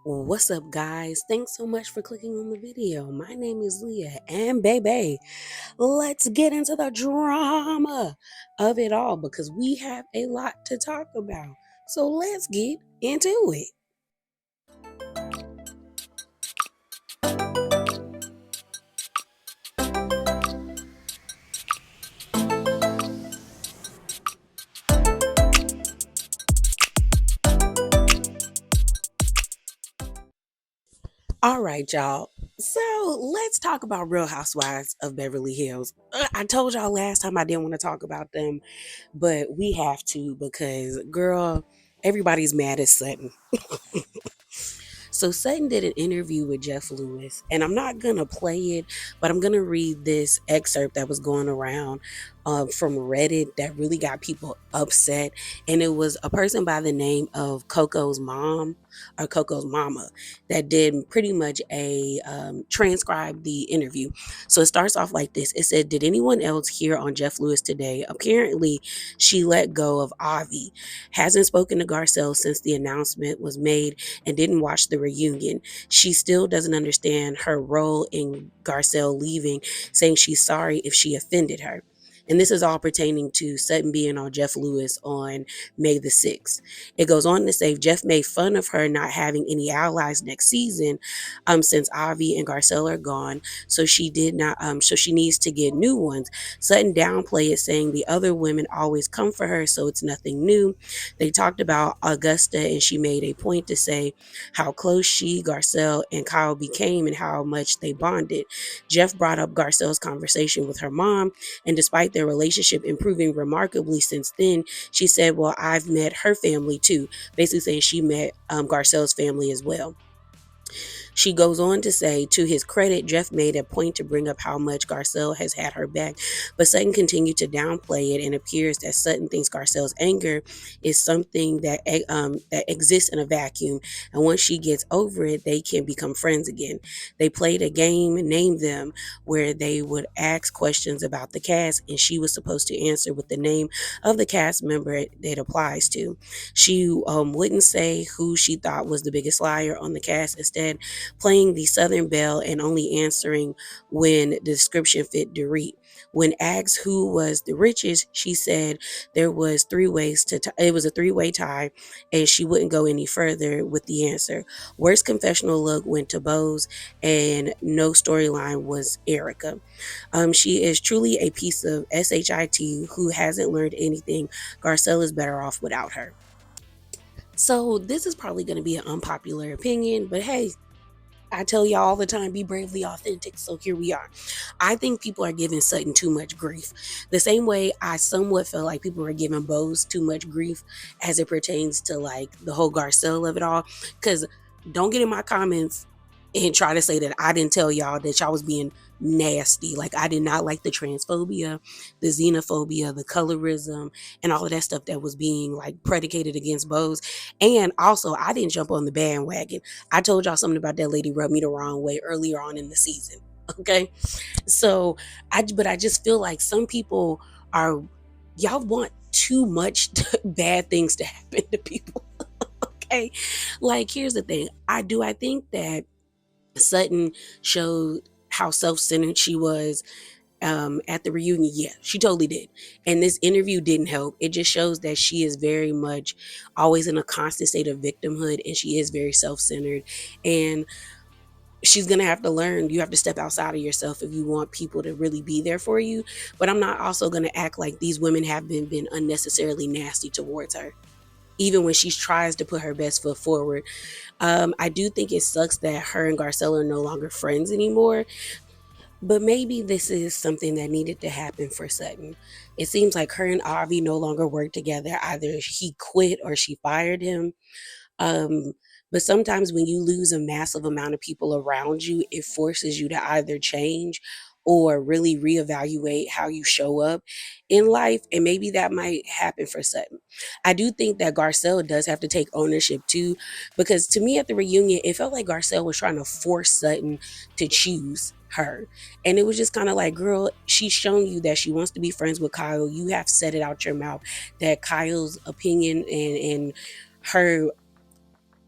What's up, guys? Thanks so much for clicking on the video. My name is Leah, and baby, let's get into the drama of it all because we have a lot to talk about. So let's get into it. All right, y'all. So let's talk about Real Housewives of Beverly Hills. I told y'all last time I didn't want to talk about them, but we have to because, girl, everybody's mad at Sutton. So Sutton did an interview with Jeff Lewis, and I'm not gonna play it, but I'm gonna read this excerpt that was going around from Reddit that really got people upset. And it was a person by the name of Coco's mom or Coco's mama that did pretty much a transcribe the interview. So it starts off like this. It said, "Did anyone else hear on Jeff Lewis today? Apparently, she let go of Avi. Hasn't spoken to Garcelle since the announcement was made and didn't watch the reunion. She still doesn't understand her role in Garcelle leaving, saying she's sorry if she offended her." And this is all pertaining to Sutton being on Jeff Lewis on May the 6th. It goes on to say Jeff made fun of her not having any allies next season since Avi and Garcelle are gone. So she did not, so she needs to get new ones. Sutton downplayed it, saying the other women always come for her, so it's nothing new. They talked about Augusta, and she made a point to say how close she, Garcelle, and Kyle became and how much they bonded. Jeff brought up Garcelle's conversation with her mom, and despite their relationship improving remarkably since then, she said, "Well, I've met her family too," basically saying she met Garcelle's family as well. She goes on to say, to his credit, Jeff made a point to bring up how much Garcelle has had her back, but Sutton continued to downplay it, and appears that Sutton thinks Garcelle's anger is something that exists in a vacuum, and once she gets over it, they can become friends again. They played a game, Name Them, where they would ask questions about the cast, and she was supposed to answer with the name of the cast member it applies to. She wouldn't say who she thought was the biggest liar on the cast, instead playing the Southern Belle and only answering when the description fit Dorit. When asked who was the richest, she said there was three ways to it was a three-way tie, and she wouldn't go any further with the answer. Worst confessional look went to Bose, and no storyline was Erica. She is truly a piece of shit who hasn't learned anything. Garcelle is better off without her. So this is probably going to be an unpopular opinion, but hey, I tell y'all all the time, be bravely authentic. So here we are. I think people are giving Sutton too much grief. The same way I somewhat feel like people are giving Bose too much grief as it pertains to like the whole Garcelle of it all. Because don't get in my comments and try to say that I didn't tell y'all that y'all was being nasty. Like, I did not like the transphobia, the xenophobia, the colorism, and all of that stuff that was being like predicated against Bose. And also, I didn't jump on the bandwagon. I told y'all something about that lady rubbed me the wrong way earlier on in the season. Okay. So but I just feel like some people are, y'all want too much bad things to happen to people. Okay. Like, here's the thing. I think that Sutton showed how self-centered she was at the reunion. Yeah, she totally did. And this interview didn't help. It just shows that she is very much always in a constant state of victimhood, and she is very self-centered. And she's gonna have to learn. You have to step outside of yourself if you want people to really be there for you. But I'm not also gonna act like these women have been unnecessarily nasty towards her, even when she tries to put her best foot forward. I do think it sucks that her and Garcelle are no longer friends anymore, but maybe this is something that needed to happen for Sutton. It seems like her and Avi no longer work together. Either he quit or she fired him. Um, but sometimes when you lose a massive amount of people around you, it forces you to either change or really reevaluate how you show up in life. And maybe that might happen for Sutton. I do think that Garcelle does have to take ownership too, because to me at the reunion, it felt like Garcelle was trying to force Sutton to choose her. And it was just kind of like, girl, she's shown you that she wants to be friends with Kyle. You have said it out your mouth that Kyle's opinion and her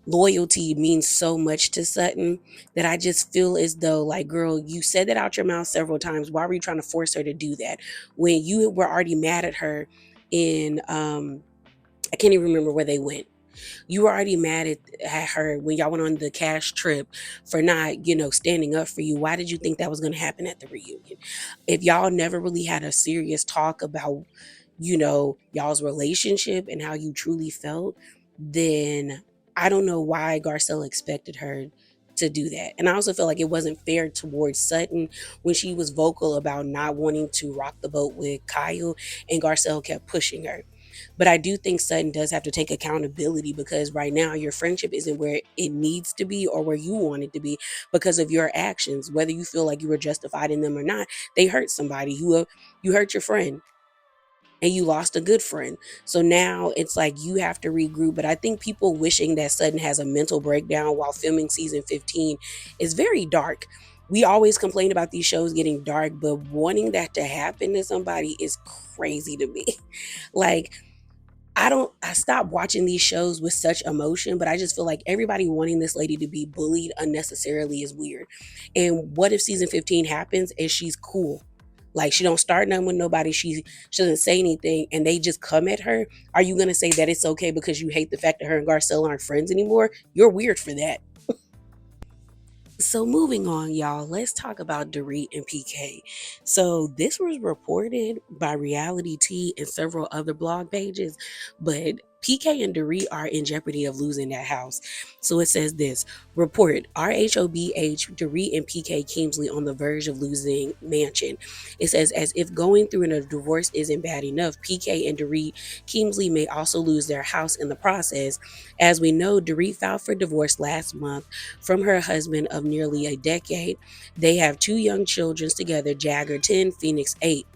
loyalty means so much to Sutton that I just feel as though, like, girl, you said that out your mouth several times. Why were you trying to force her to do that when you were already mad at her in I can't even remember where they went. You were already mad at her when y'all went on the cash trip for not, standing up for you. Why did you think that was going to happen at the reunion? If y'all never really had a serious talk about, y'all's relationship and how you truly felt, then I don't know why Garcelle expected her to do that. And I also feel like it wasn't fair towards Sutton when she was vocal about not wanting to rock the boat with Kyle and Garcelle kept pushing her. But I do think Sutton does have to take accountability because right now your friendship isn't where it needs to be or where you want it to be because of your actions. Whether you feel like you were justified in them or not, they hurt somebody. You hurt your friend and you lost a good friend. So now it's like you have to regroup. But I think people wishing that Sutton has a mental breakdown while filming season 15 is very dark. We always complain about these shows getting dark, but wanting that to happen to somebody is crazy to me. Like, I stopped watching these shows with such emotion, but I just feel like everybody wanting this lady to be bullied unnecessarily is weird. And what if season 15 happens and she's cool? Like, she don't start nothing with nobody. She doesn't say anything and they just come at her. Are you gonna say that it's okay because you hate the fact that her and Garcelle aren't friends anymore? You're weird for that. So moving on, y'all, let's talk about Dorit and PK. So this was reported by Reality T and several other blog pages, but PK and Dorit are in jeopardy of losing that house. So it says this report: RHOBH, Dorit and PK Kemsley on the verge of losing mansion. It says, as if going through a divorce isn't bad enough, PK and Dorit Kemsley may also lose their house in the process. As we know, Dorit filed for divorce last month from her husband of nearly a decade. They have two young children together, Jagger 10, Phoenix 8.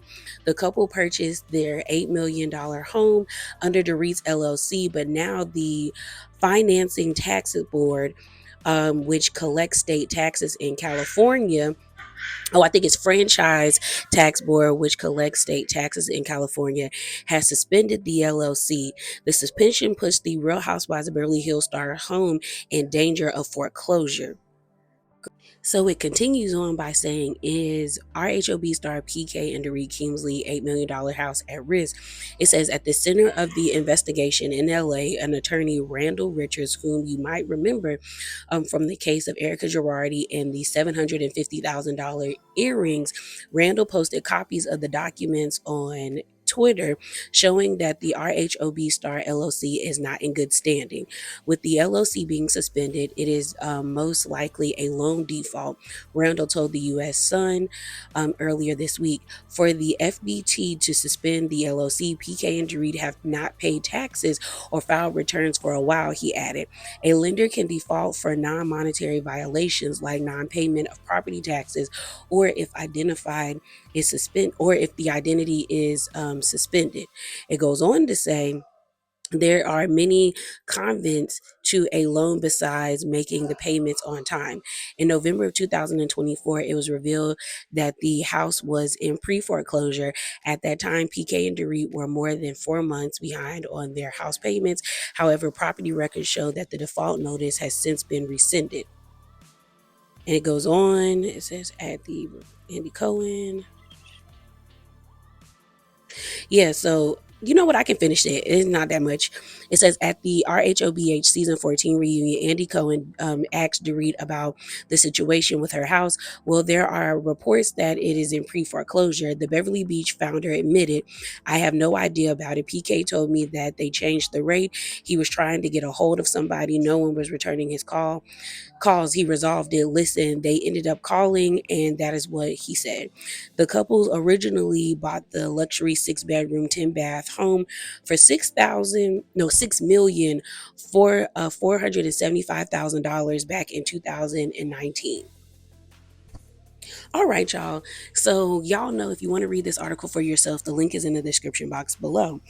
The couple purchased their $8 million home under Dorit's LLC, but now the Financing Tax Board, which collects state taxes in California, I think it's Franchise Tax Board, which collects state taxes in California, has suspended the LLC. The suspension puts the Real Housewives of Beverly Hills star home in danger of foreclosure. So it continues on by saying, is RHOB star PK and Dorit Kemsley $8 million house at risk? It says, at the center of the investigation in LA, an attorney, Randall Richards, whom you might remember from the case of Erica Girardi and the $750,000 earrings, Randall posted copies of the documents on Twitter showing that the RHOB Star LLC is not in good standing. With the LLC being suspended, it is most likely a loan default, Randall told the U.S. Sun earlier this week. For the FBT to suspend the LLC, PK and Dorit have not paid taxes or filed returns for a while, he added. A lender can default for non-monetary violations like non-payment of property taxes, or if identified is or if the identity is suspended. It goes on to say, there are many convents to a loan besides making the payments on time. In November of 2024, it was revealed that the house was in pre-foreclosure. At that time, PK and Dorit were more than 4 months behind on their house payments. However, property records show that the default notice has since been rescinded. And it goes on, it says at the Andy Cohen. Yeah, so you know what? I can finish it. It's not that much. It says, at the RHOBH season 14 reunion, Andy Cohen asked Dorit about the situation with her house. Well, there are reports that it is in pre-foreclosure. The Beverly Beach founder admitted, I have no idea about it. PK told me that they changed the rate. He was trying to get a hold of somebody. No one was returning his calls. He resolved it. Listen, they ended up calling, and that is what he said. The couple originally bought the luxury 6-bedroom, 10-bath home for $6 million for $475,000 back in 2019. All right, y'all. So y'all know, if you want to read this article for yourself, the link is in the description box below.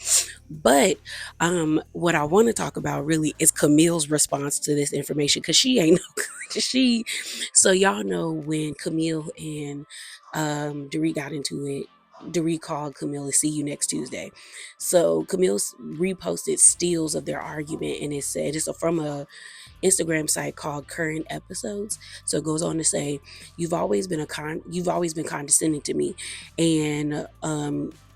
But what I want to talk about really is Camille's response to this information, because she ain't no so y'all know when Camille and Dorit got into it, Dorit called Camille, see you next Tuesday. So Camille reposted stills of their argument, and it said it's from a Instagram site called Current Episodes. So it goes on to say, you've always been condescending to me," and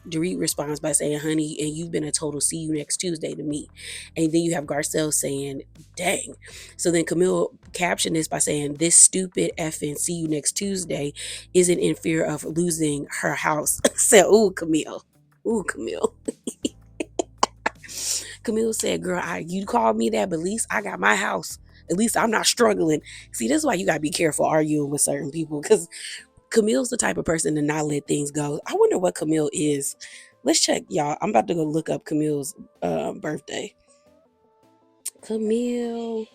Dorit responds by saying, "Honey, and you've been a total see you next Tuesday to me." And then you have Garcelle saying, "Dang." So then Camille captioned this by saying, "This stupid effing see you next Tuesday isn't in fear of losing her house." Said, "Ooh, Camille. Ooh, Camille." Camille said, "Girl, you called me that, but at least I got my house. At least I'm not struggling." See, this is why you gotta be careful arguing with certain people, because Camille's the type of person to not let things go. I wonder what Camille is. Let's check, y'all. I'm about to go look up Camille's birthday. Camille,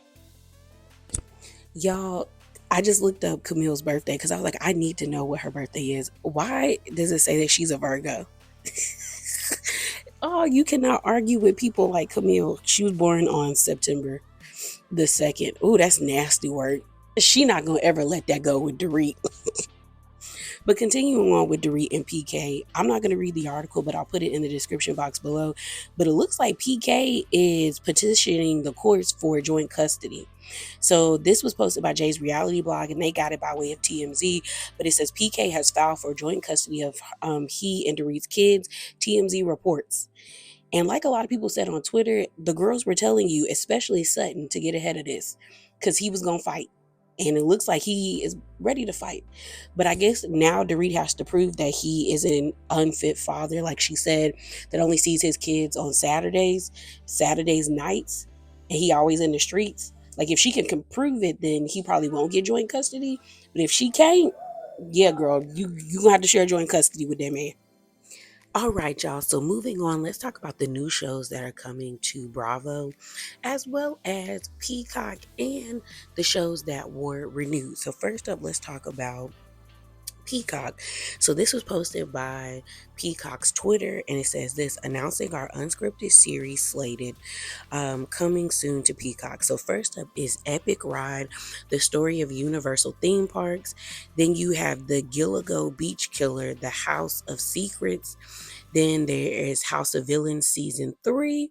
y'all. I just looked up Camille's birthday because I was like, I need to know what her birthday is. Why does it say that she's a Virgo? Oh, you cannot argue with people like Camille. She was born on September the 2nd. Oh, that's nasty work. She not gonna ever let that go with Dorit. But continuing on with Dorit and PK, I'm not going to read the article, but I'll put it in the description box below. But it looks like PK is petitioning the courts for joint custody. So this was posted by Jay's reality blog, and they got it by way of TMZ. But it says PK has filed for joint custody of he and Dorit's kids. TMZ reports. And like a lot of people said on Twitter, the girls were telling you, especially Sutton, to get ahead of this because he was going to fight. And it looks like he is ready to fight. But I guess now Dorit has to prove that he is an unfit father, like she said, that only sees his kids on Saturdays nights, and he always in the streets. Like if she can prove it, then he probably won't get joint custody. But if she can't, yeah, girl, you gonna have to share joint custody with that man. All right, y'all. So moving on, let's talk about the new shows that are coming to Bravo, as well as Peacock and the shows that were renewed. So first up, let's talk about Peacock. So this was posted by Peacock's Twitter, and it says this: announcing our unscripted series slated coming soon to Peacock. So first up is Epic Ride, the story of Universal theme parks. Then you have the Gilligo Beach Killer, the House of Secrets. Then there is House of Villains season 3,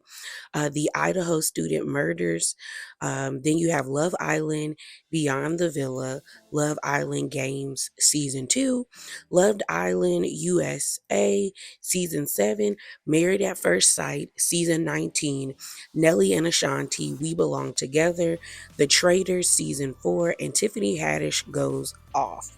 the Idaho Student Murders. Then you have Love Island, Beyond the Villa, Love Island Games season 2, Love Island USA season 7, Married at First Sight season 19, Nelly and Ashanti, We Belong Together, The Traitors season 4, and Tiffany Haddish Goes Off.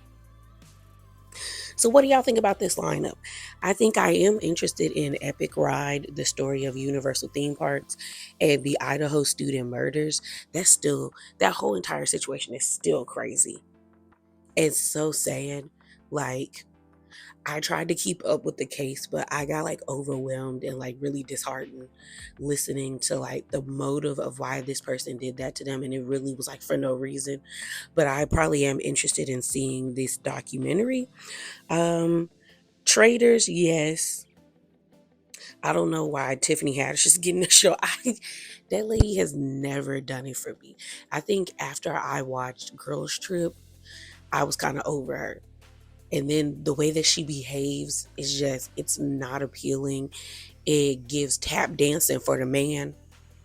So what do y'all think about this lineup? I think I am interested in Epic Ride, the story of Universal theme parks, and the Idaho Student Murders. That whole entire situation is still crazy. It's so sad. Like, I tried to keep up with the case, but I got like overwhelmed and like really disheartened listening to like the motive of why this person did that to them. And it really was like for no reason. But I probably am interested in seeing this documentary. Traders, yes. I don't know why Tiffany Haddish is getting the show. That lady has never done it for me. I think after I watched Girls Trip, I was kind of over her. And then the way that she behaves is just, it's not appealing. It gives tap dancing for the man,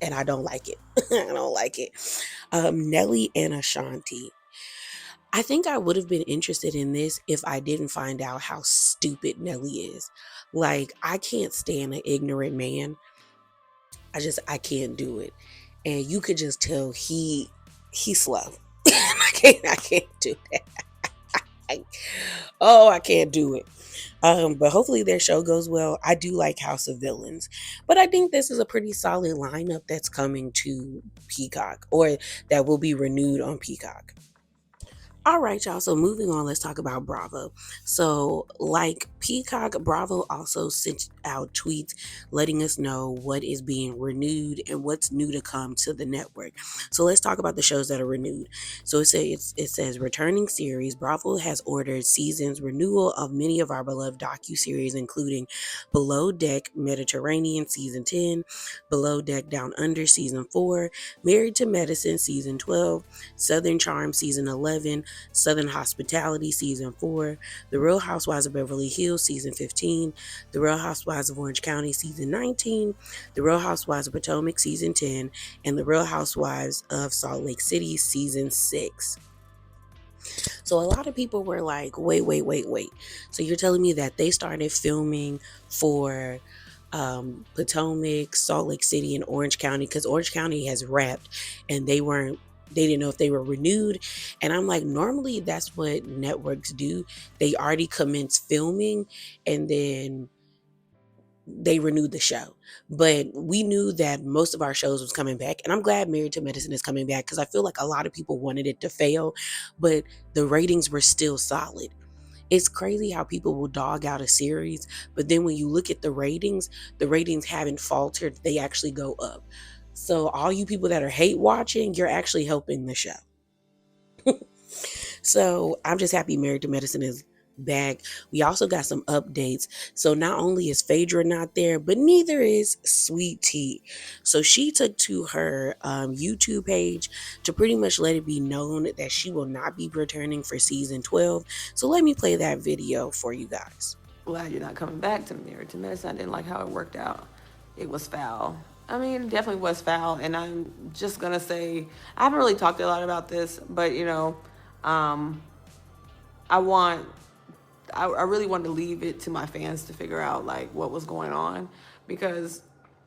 and I don't like it. I don't like it. Nelly and Ashanti. I think I would have been interested in this if I didn't find out how stupid Nelly is. Like, I can't stand an ignorant man. I can't do it. And you could just tell he's slow. I can't do that. I can't do it. But hopefully their show goes well. I do like House of Villains, but I think this is a pretty solid lineup that's coming to Peacock, or that will be renewed on Peacock. All right, y'all. So moving on, let's talk about Bravo. So, like Peacock, Bravo also out tweets letting us know what is being renewed and what's new to come to the network. So let's talk about the shows that are renewed. So it says returning series. Bravo has ordered seasons renewal of many of our beloved docuseries, including Below Deck Mediterranean Season 10, Below Deck Down Under Season 4, Married to Medicine Season 12, Southern Charm Season 11, Southern Hospitality Season 4, The Real Housewives of Beverly Hills Season 15, The Real Housewives of Orange County Season 19, The Real Housewives of Potomac Season 10, and The Real Housewives of Salt Lake City Season 6. So a lot of people were like, wait. So you're telling me that they started filming for Potomac, Salt Lake City, and Orange County, because Orange County has wrapped and they didn't know if they were renewed. And I'm like, normally that's what networks do. They already commence filming and then they renewed the show. But we knew that most of our shows was coming back. And I'm glad Married to Medicine is coming back, because I feel like a lot of people wanted it to fail, but the ratings were still solid. It's crazy how people will dog out a series, but then when you look at the ratings haven't faltered. They actually go up. So all you people that are hate watching, you're actually helping the show. So I'm just happy Married to Medicine is back. We also got some updates. So not only is Phaedra not there, but neither is Sweet Tea. So she took to her YouTube page to pretty much let it be known that she will not be returning for season 12. So let me play that video for you guys. Glad you're not coming back to Married to Medicine. I didn't like how it worked out. It was foul. I mean, it definitely was foul. And I'm just going to say, I haven't really talked a lot about this, but, I really wanted to leave it to my fans to figure out, like, what was going on. Because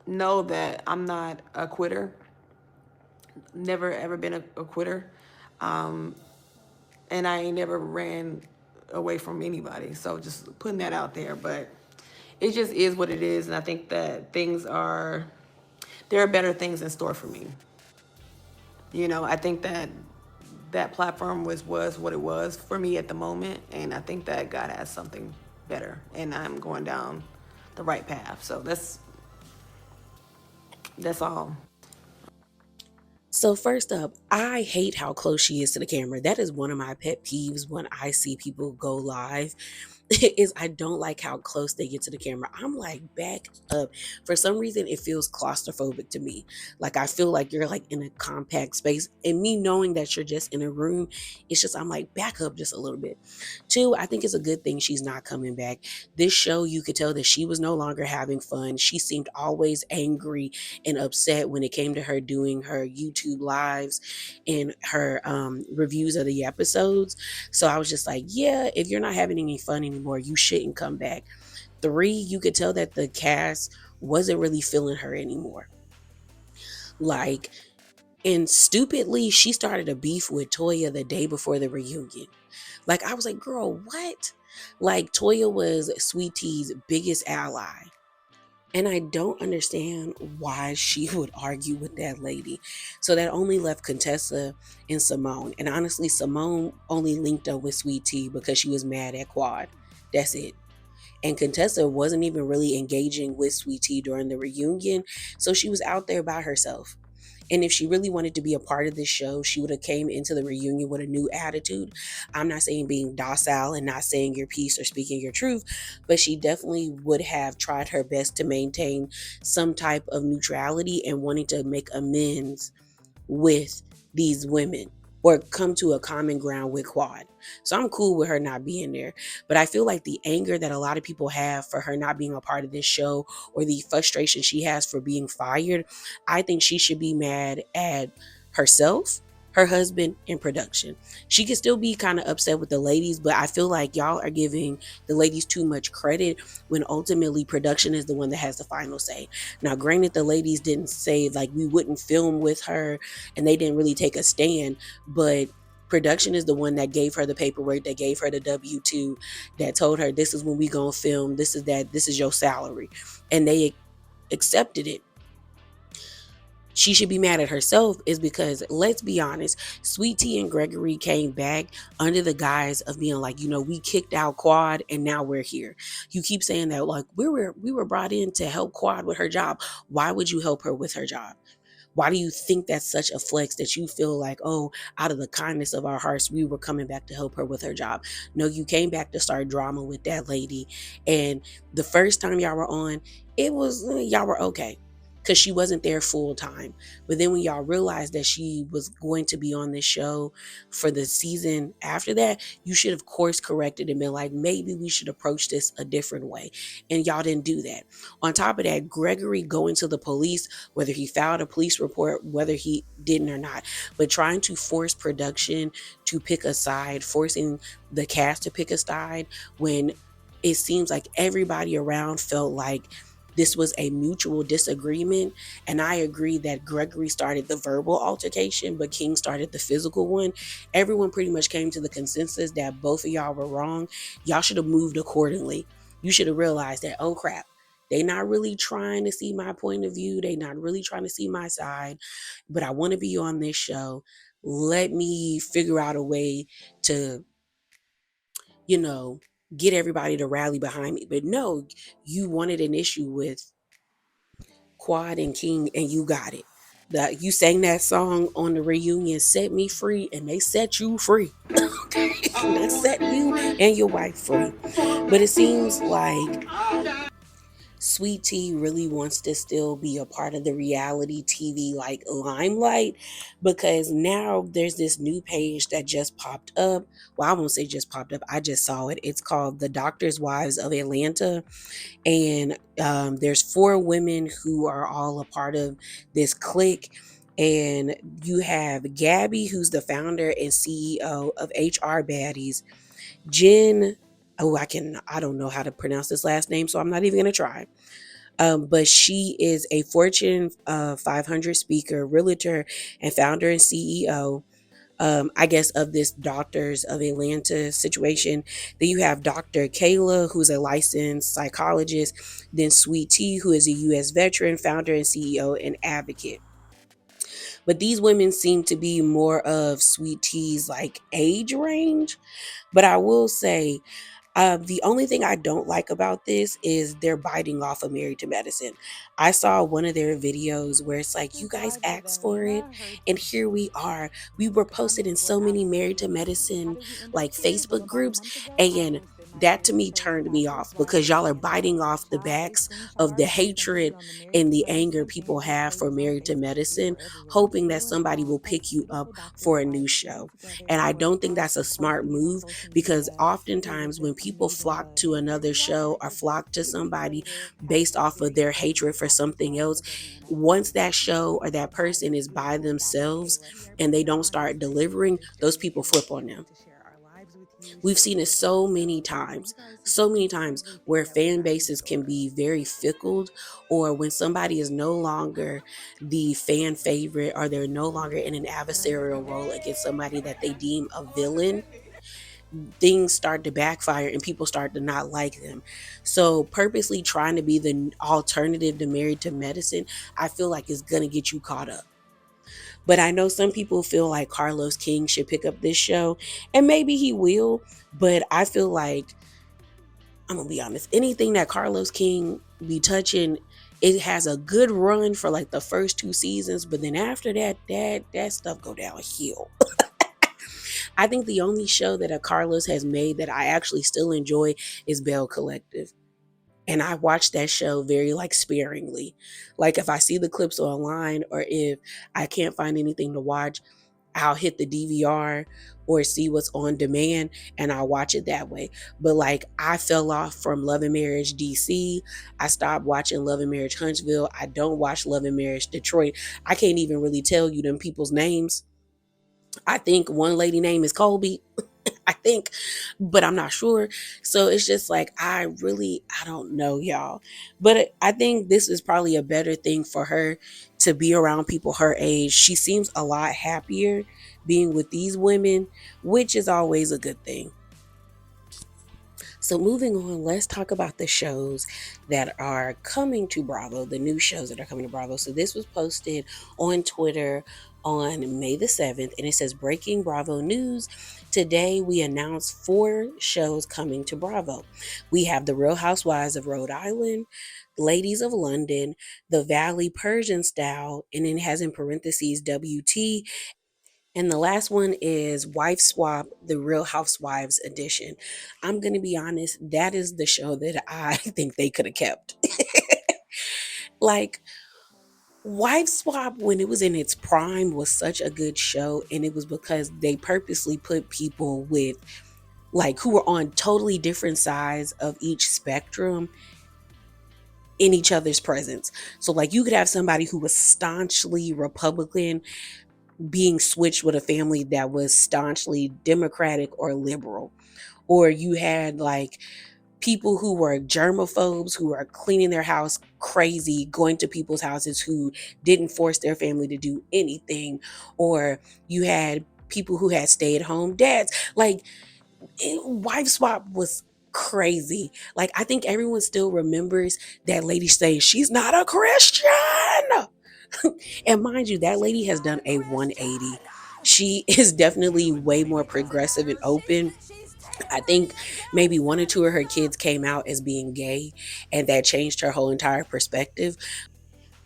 know that I'm not a quitter. Never, ever been a quitter. And I ain't never ran away from anybody. So just putting that out there. But it just is what it is. And I think that there are better things in store for me. I think that platform was what it was for me at the moment. And I think that God has something better. And I'm going down the right path. So that's all. So first up, I hate how close she is to the camera. That is one of my pet peeves when I see people go live. Is I don't like how close they get to the camera. I'm like, back up. For some reason, it feels claustrophobic to me. Like I feel like you're like in a compact space, and me knowing that you're just in a room, it's just, I'm like, back up just a little bit. Two, I think it's a good thing she's not coming back. This show, you could tell that she was no longer having fun. She seemed always angry and upset when it came to her doing her YouTube lives and her reviews of the episodes. So I was just like, yeah, if you're not having any fun anymore, you shouldn't come back. Three, you could tell that the cast wasn't really feeling her anymore. Like, and stupidly, she started a beef with Toya the day before the reunion. Like, I was like, girl, what? Like, Toya was Sweet Tea's biggest ally. And I don't understand why she would argue with that lady. So that only left Contessa and Simone. And honestly, Simone only linked up with Sweet Tea because she was mad at Quad. That's it. And Contessa wasn't even really engaging with Sweet Tea during the reunion. So she was out there by herself. And if she really wanted to be a part of this show, she would have came into the reunion with a new attitude. I'm not saying being docile and not saying your piece or speaking your truth, but she definitely would have tried her best to maintain some type of neutrality and wanting to make amends with these women or come to a common ground with Quad. So I'm cool with her not being there. But I feel like the anger that a lot of people have for her not being a part of this show, or the frustration she has for being fired, I think she should be mad at herself, her husband, and production. She could still be kind of upset with the ladies, but I feel like y'all are giving the ladies too much credit when ultimately production is the one that has the final say. Now, granted, the ladies didn't say like we wouldn't film with her and they didn't really take a stand, but production is the one that gave her the paperwork, that gave her the W-2, that told her this is when we gonna film, this is your salary. And they accepted it. she should be mad at herself is because, let's be honest, Sweet Tea and Gregory came back under the guise of being like, we kicked out Quad and now we're here. You keep saying that like we were brought in to help Quad with her job. Why would you help her with her job? Why do you think that's such a flex that you feel like, oh, out of the kindness of our hearts, we were coming back to help her with her job? No, you came back to start drama with that lady. And the first time y'all were on, it was, y'all were okay because she wasn't there full time. But then when y'all realized that she was going to be on this show for the season after that, you should have course corrected and been like, maybe we should approach this a different way. And y'all didn't do that. On top of that, Gregory going to the police, whether he filed a police report, whether he didn't or not, but trying to force production to pick a side, forcing the cast to pick a side when it seems like everybody around felt like this was a mutual disagreement. And I agree that Gregory started the verbal altercation, but King started the physical one. Everyone pretty much came to the consensus that both of y'all were wrong. Y'all should have moved accordingly. You should have realized that, oh crap, they not really trying to see my point of view. They not really trying to see my side, but I want to be on this show. Let me figure out a way to, you know, get everybody to rally behind me. But no, you wanted an issue with Quad and King and you got it. That you sang that song on the reunion, Set Me Free, and they set you free. Okay. They set you and your wife free. But it seems like Sweet Tea really wants to still be a part of the reality TV like limelight, because now there's this new page that just popped up. Well, I won't say just popped up. I just saw it. It's called The Doctor's Wives of Atlanta. And there's four women who are all a part of this clique. And you have Gabby, who's the founder and CEO of HR Baddies. Jen, oh, I don't know how to pronounce this last name, so I'm not even gonna try. But she is a Fortune 500 speaker, realtor, and founder and CEO. I guess, of this Doctors of Atlanta situation. Then you have Dr. Kayla, who's a licensed psychologist. Then Sweet Tea, who is a U.S. veteran, founder and CEO and advocate. But these women seem to be more of Sweet Tea's like age range. But I will say, the only thing I don't like about this is they're biting off of Married to Medicine. I saw one of their videos where it's like, you guys asked for it, and here we are. We were posted in so many Married to Medicine like Facebook groups, and that to me turned me off because y'all are biting off the backs of the hatred and the anger people have for Married to Medicine, hoping that somebody will pick you up for a new show. And I don't think that's a smart move, because oftentimes when people flock to another show or flock to somebody based off of their hatred for something else, once that show or that person is by themselves and they don't start delivering, those people flip on them. We've seen it so many times where fan bases can be very fickle, or when somebody is no longer the fan favorite or they're no longer in an adversarial role against somebody that they deem a villain, things start to backfire and people start to not like them. So purposely trying to be the alternative to Married to Medicine, I feel like is going to get you caught up. But I know some people feel like Carlos King should pick up this show, and maybe he will, but I feel like, I'm going to be honest, anything that Carlos King be touching, it has a good run for like the first two seasons, but then after that, that stuff go downhill. I think the only show that a Carlos has made that I actually still enjoy is Bell Collective. And I watch that show very like sparingly. Like if I see the clips online or if I can't find anything to watch, I'll hit the DVR or see what's on demand and I'll watch it that way. But like I fell off from Love and Marriage DC. I stopped watching Love and Marriage Huntsville. I don't watch Love and Marriage Detroit. I can't even really tell you them people's names. I think one lady name is Colby. I think, but I'm not sure. So it's just like, I don't know, y'all. But I think this is probably a better thing for her to be around people her age. She seems a lot happier being with these women, which is always a good thing. So moving on, let's talk about the shows that are coming to Bravo, the new shows that are coming to Bravo. So this was posted on Twitter on May the 7th, and it says breaking Bravo news. Today we announced 4 shows coming to Bravo. We have The Real Housewives of Rhode Island, Ladies of London, The Valley Persian Style, and then it has in parentheses WT, and the last one is Wife Swap, the Real Housewives edition. I'm going to be honest, that is the show that I think they could have kept. Like, Wife Swap, when it was in its prime, was such a good show. And it was because they purposely put people with, like, who were on totally different sides of each spectrum in each other's presence. So, like, you could have somebody who was staunchly Republican being switched with a family that was staunchly Democratic or liberal. Or you had like people who were germaphobes who are cleaning their house crazy, going to people's houses who didn't force their family to do anything. Or you had people who had stay at home dads. Like, Wife Swap was crazy. Like, I think everyone still remembers that lady saying she's not a Christian. And mind you, that lady has done a 180. She is definitely way more progressive and open. I think maybe 1 or 2 of her kids came out as being gay, and that changed her whole entire perspective.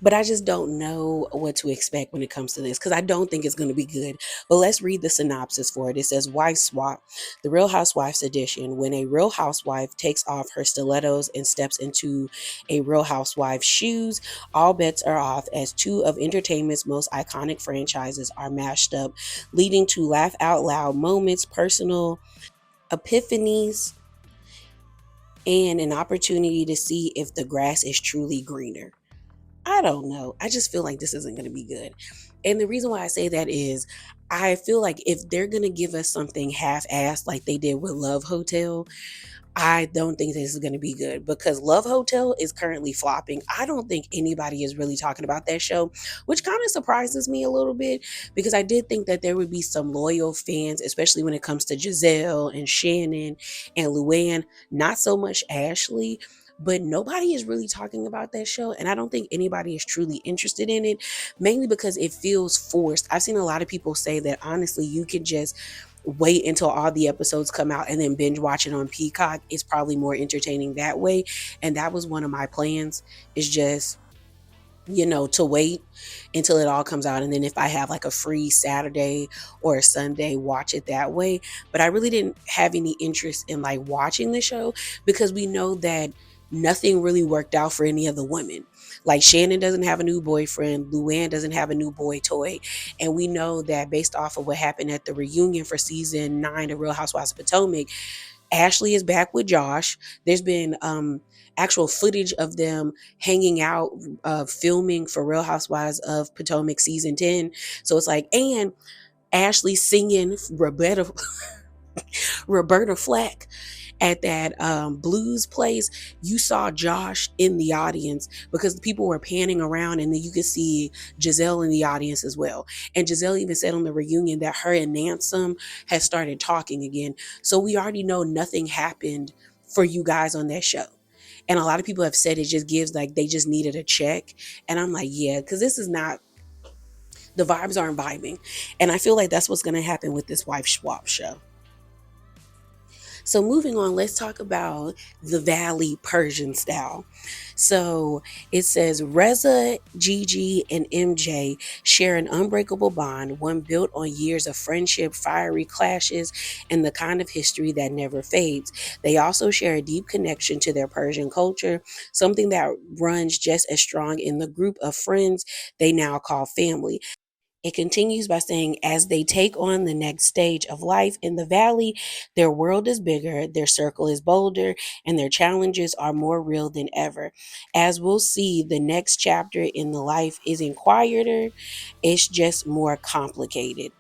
But I just don't know what to expect when it comes to this because I don't think it's going to be good. But let's read the synopsis for it. It says, Wife Swap, the Real Housewives edition. When a real housewife takes off her stilettos and steps into a real housewife's shoes, all bets are off as 2 of entertainment's most iconic franchises are mashed up, leading to laugh out loud moments, personal epiphanies, and an opportunity to see if the grass is truly greener. I don't know. I just feel like this isn't going to be good. And the reason why I say that is I feel like if they're going to give us something half assed like they did with Love Hotel, I don't think this is going to be good because Love Hotel is currently flopping. I don't think anybody is really talking about that show, which kind of surprises me a little bit because I did think that there would be some loyal fans, especially when it comes to Giselle and Shannon and Luann, not so much Ashley. But nobody is really talking about that show. And I don't think anybody is truly interested in it, mainly because it feels forced. I've seen a lot of people say that honestly, you can just wait until all the episodes come out and then binge watch it on Peacock. It's probably more entertaining that way. And that was one of my plans, is just, to wait until it all comes out. And then if I have like a free Saturday or a Sunday, watch it that way. But I really didn't have any interest in like watching the show because we know that nothing really worked out for any of the women. Like Shannon doesn't have a new boyfriend, Luann doesn't have a new boy toy. And we know that based off of what happened at the reunion for season 9 of Real Housewives of Potomac, Ashley is back with Josh. There's been actual footage of them hanging out, filming for Real Housewives of Potomac season 10. So it's like, and Ashley singing Roberta Flack at that blues place. You saw Josh in the audience because the people were panning around, and then you could see Giselle in the audience as well. And Giselle even said on the reunion that her and Nansom had started talking again. So we already know nothing happened for you guys on that show. And a lot of people have said it just gives like they just needed a check. And I'm like, yeah, because this is not, the vibes aren't vibing. And I feel like that's what's going to happen with this Wife Swap show. So moving on, let's talk about the Valley Persian style. So it says Reza, Gigi, and MJ share an unbreakable bond, one built on years of friendship, fiery clashes, and the kind of history that never fades. They also share a deep connection to their Persian culture, something that runs just as strong in the group of friends they now call family. It continues by saying, as they take on the next stage of life in the valley, their world is bigger, their circle is bolder, and their challenges are more real than ever. As we'll see, the next chapter in the life isn't quieter, it's just more complicated.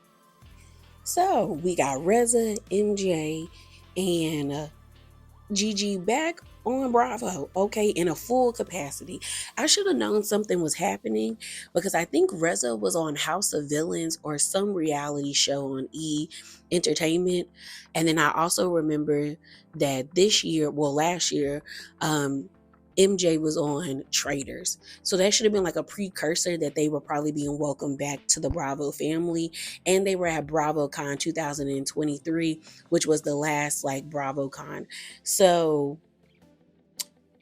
So we got Reza, MJ, and Gigi back on Bravo, okay, in a full capacity. I should have known something was happening because I think Reza was on House of Villains or some reality show on Entertainment. And then I also remember that this year, well, last year, MJ was on Traders. So that should have been like a precursor that they were probably being welcomed back to the Bravo family. And they were at BravoCon 2023, which was the last like BravoCon. So,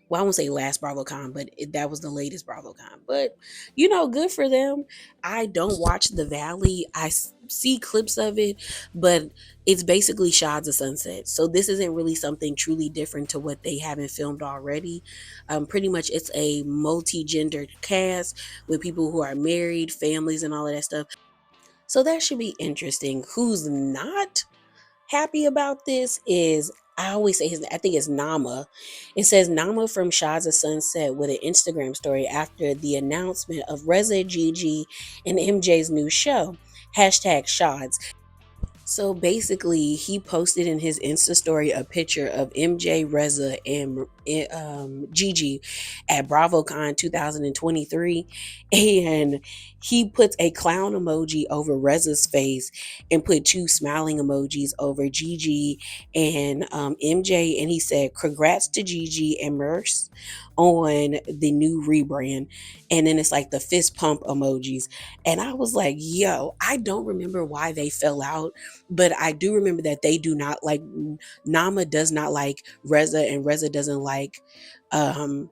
well, I won't say last BravoCon, but that was the latest BravoCon. But, good for them. I don't watch The Valley. See clips of it, but it's basically Shots of Sunset. So this isn't really something truly different to what they haven't filmed already. Pretty much it's a multi-gendered cast with people who are married, families, and all of that stuff. So that should be interesting. Who's not happy about this is, I always say I think it's Nama. It says Nama from Shots of Sunset with an Instagram story after the announcement of Reza, Gigi, and MJ's new show. Hashtag Shots. So basically, he posted in his Insta story a picture of MJ, Reza, and Gigi at BravoCon 2023, and he puts a clown emoji over Reza's face and put two smiling emojis over Gigi and MJ, and he said, "Congrats to Gigi and Merce on the new rebrand." And then it's like the fist pump emojis, and I was like, "Yo, I don't remember why they fell out." But I do remember that they do not like, Nama does not like Reza, and Reza doesn't like um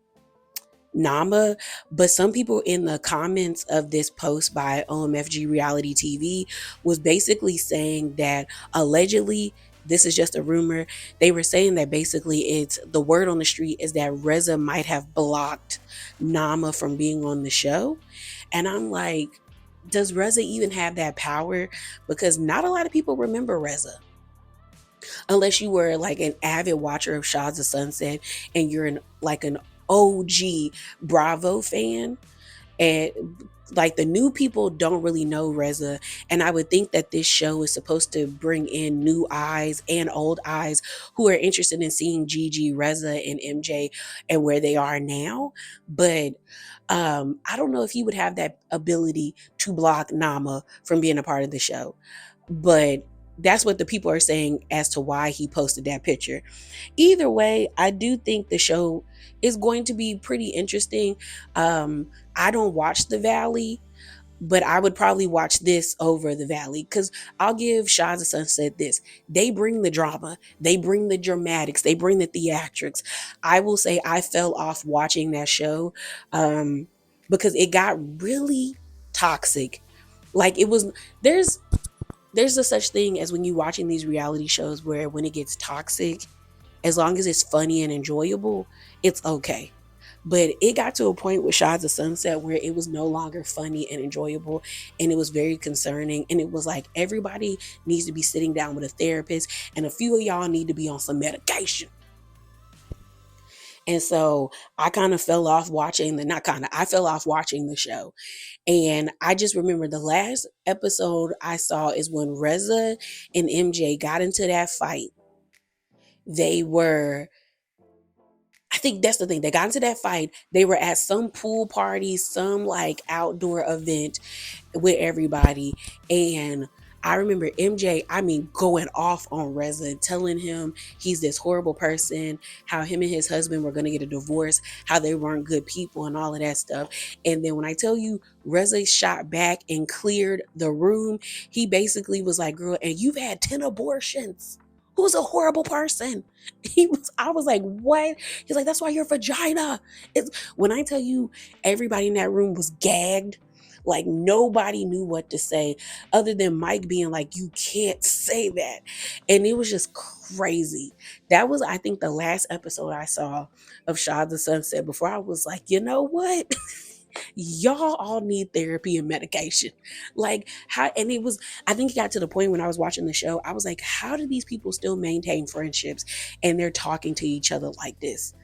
Nama. But some people in the comments of this post by OMFG Reality TV was basically saying that allegedly, this is just a rumor. They were saying that basically it's the word on the street is that Reza might have blocked Nama from being on the show. And I'm like, does Reza even have that power? Because not a lot of people remember Reza. Unless you were like an avid watcher of Shots of Sunset and you're an OG Bravo fan. And like the new people don't really know Reza. And I would think that this show is supposed to bring in new eyes and old eyes who are interested in seeing Gigi, Reza, and MJ and where they are now. But I don't know if he would have that ability to block Nama from being a part of the show. But that's what the people are saying as to why he posted that picture. Either way, I do think the show is going to be pretty interesting. I don't watch The Valley, but I would probably watch this over The Valley because I'll give Shots of Sunset this. They bring the drama, they bring the dramatics, they bring the theatrics. I will say I fell off watching that show because it got really toxic. Like it was, there's a such thing as when you watching these reality shows where when it gets toxic, as long as it's funny and enjoyable, it's okay. But it got to a point with Shots of Sunset where it was no longer funny and enjoyable, and it was very concerning. And it was like everybody needs to be sitting down with a therapist, and a few of y'all need to be on some medication. And so I kind of fell off watching the not kind of I fell off watching the show. And I just remember the last episode I saw is when Reza and MJ got into that fight. They were, I think that's the thing. They got into that fight. They were at some pool party, some like outdoor event with everybody. And I remember MJ, I mean, going off on Reza, telling him he's this horrible person, how him and his husband were going to get a divorce, how they weren't good people, and all of that stuff. And then when I tell you, Reza shot back and cleared the room, he basically was like, "Girl, and you've had 10 abortions. Who's a horrible person?" I was like, "What?" He's like, "That's why your vagina." It's when I tell you everybody in that room was gagged, like nobody knew what to say other than Mike being like, "You can't say that." And it was just crazy. That was, I think, the last episode I saw of Shots of Sunset before I was like, you know what? Y'all all need therapy and medication. Like how, and it was, I think it got to the point when I was watching the show, I was like, how do these people still maintain friendships and they're talking to each other like this?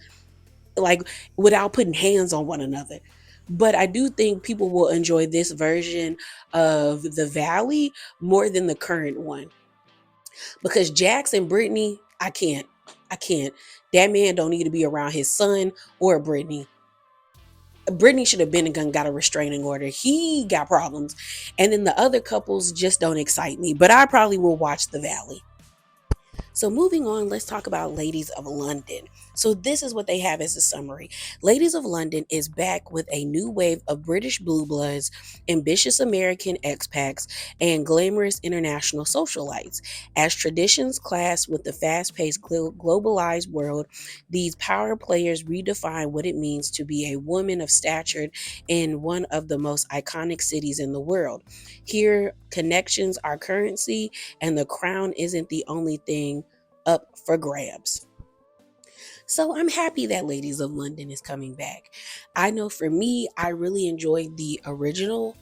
Like without putting hands on one another. But I do think people will enjoy this version of The Valley more than the current one. Because Jax and Brittany, I can't. I can't. That man don't need to be around his son or Brittany. Brittany should have been and got a restraining order. He got problems. And then the other couples just don't excite me. But I probably will watch The Valley. So moving on, let's talk about Ladies of London. So this is what they have as a summary. Ladies of London is back with a new wave of British blue bloods, ambitious American expats, and glamorous international socialites. As traditions clash with the fast-paced globalized world, these power players redefine what it means to be a woman of stature in one of the most iconic cities in the world. Here, connections are currency, and the crown isn't the only thing up for grabs. So I'm happy that Ladies of London is coming back. I know for me, I really enjoyed the original.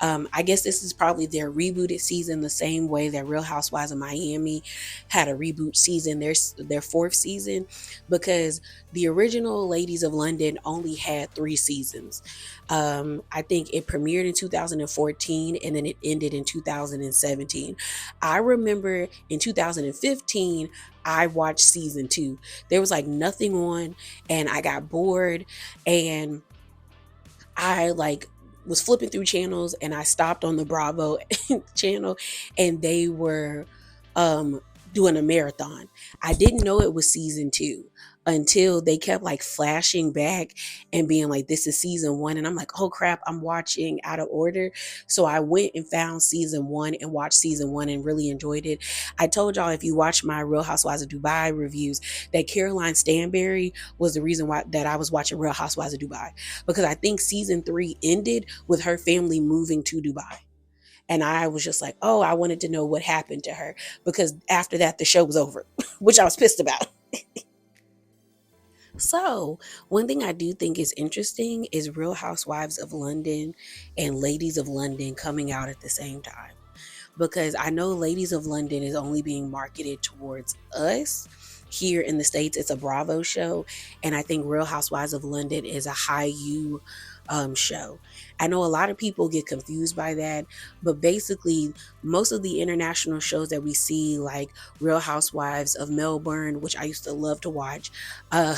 I guess this is probably their rebooted season, the same way that Real Housewives of Miami had a reboot season, their fourth season, because the original Ladies of London only had 3 seasons. I think it premiered in 2014 and then it ended in 2017. I remember in 2015, I watched season 2. There was like nothing on and I got bored and I like was flipping through channels and I stopped on the Bravo channel and they were um doing a marathon. I didn't know it was season 2 until they kept like flashing back and being like this is season 1 and I'm like, "Oh crap, I'm watching out of order." So I went and found season 1 and watched season 1 and really enjoyed it. I told y'all if you watch my Real Housewives of Dubai reviews that Caroline Stanberry was the reason why that I was watching Real Housewives of Dubai, because I think season 3 ended with her family moving to Dubai. And I was just like, oh, I wanted to know what happened to her because after that, the show was over, which I was pissed about. So, one thing I do think is interesting is Real Housewives of London and Ladies of London coming out at the same time. Because I know Ladies of London is only being marketed towards us. Here in the States, it's a Bravo show. And I think Real Housewives of London is a high U show. I know a lot of people get confused by that, but basically, most of the international shows that we see, like Real Housewives of Melbourne, which I used to love to watch, uh,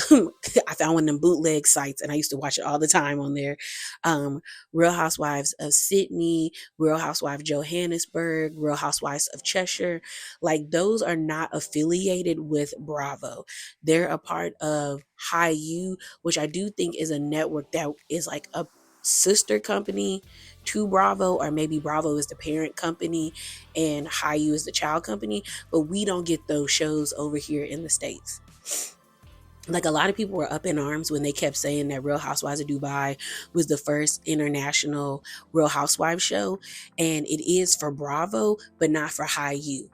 I found one of them bootleg sites and I used to watch it all the time on there. Um, Real Housewives of Sydney, Real Housewives Johannesburg, Real Housewives of Cheshire, like those are not affiliated with Bravo. They're a part of High U, which I do think is a network that is like a sister company to Bravo, or maybe Bravo is the parent company and High U is the child company, but we don't get those shows over here in the States. Like a lot of people were up in arms when they kept saying that Real Housewives of Dubai was the first international Real Housewives show, and it is for Bravo, but not for High U.